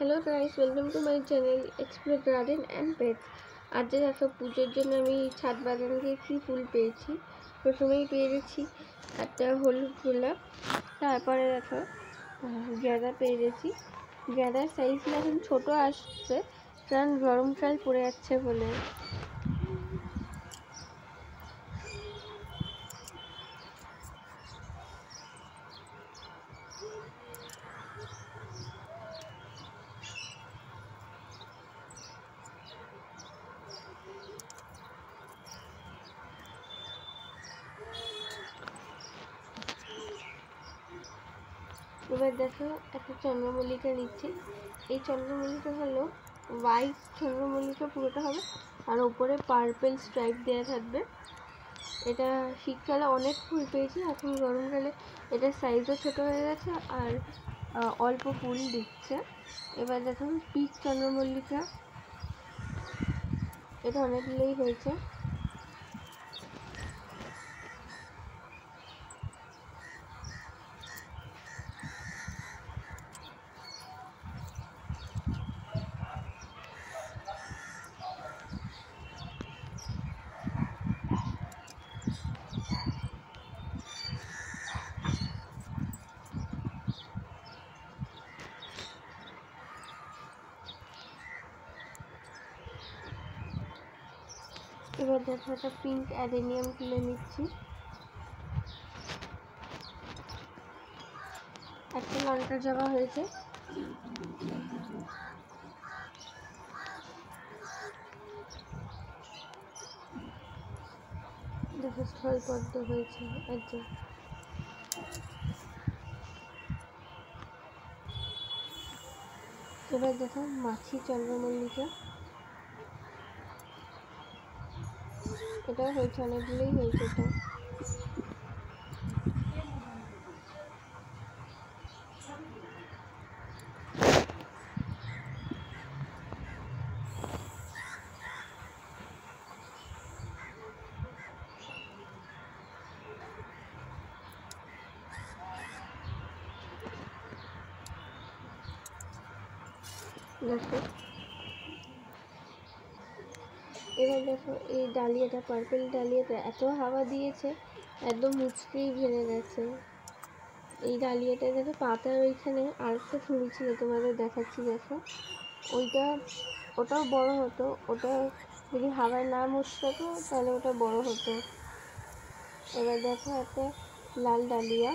Hello guys, welcome to my channel explore garden and pets. আজ দেখো পুজোর জন্য আমি ছাদ বাগান থেকে কী ফুল পেয়েছি। প্রথমেই পেয়ে গেছি একটা হলুদ গোলাপ, তারপরে দেখো গাঁদা পেয়ে গেছি। গাঁদার সাইজটা এখন ছোটো আসছে, কারণ গরমকাল পড়ে যাচ্ছে বলে। এবার দেখো একটা চন্দ্রমল্লিকা নিচ্ছি। এই চন্দ্রমল্লিকা হলো হোয়াইট চন্দ্রমল্লিকা পুরোটা হবে, আর ওপরে পার্পেল স্ট্রাইপ দেওয়া থাকবে। এটা শীতকালে অনেক ফুল পেয়েছি, এখন গরমকালে এটার সাইজও ছোটো হয়ে গেছে আর অল্প ফুল দিচ্ছে। এবার দেখো পিচ চন্দ্রমল্লিকা, এটা অনেকগুলোই হয়েছে। এবার দেখো একটা পিঙ্ক অ্যাডেনিয়াম তুলে নিচ্ছি। একটা লঙ্কা জবা হয়েছে। দেখো স্থলপদ্ম হয়েছে একটা। এবার দেখো মাছি চন্দ্রমল্লিকা, এটাও হয়েছে, অনেকগুলোই হয়েছে। এটা দেখো। এবার দেখো এই ডালিয়াটা, পার্পেল ডালিয়াটা এত হাওয়া দিয়েছে একদম মুচড়েই ভেঙে গেছে। এই ডালিয়াটা দেখো পাতার ওইখানে আরেকটা ফুল ছিল, তোমাদের দেখাচ্ছি। দেখো ওটাও বড় হতো, ওটা যদি হাওয়ায় না মুছতো তাহলে ওটা বড় হতো। এবার দেখো একটা লাল ডালিয়া,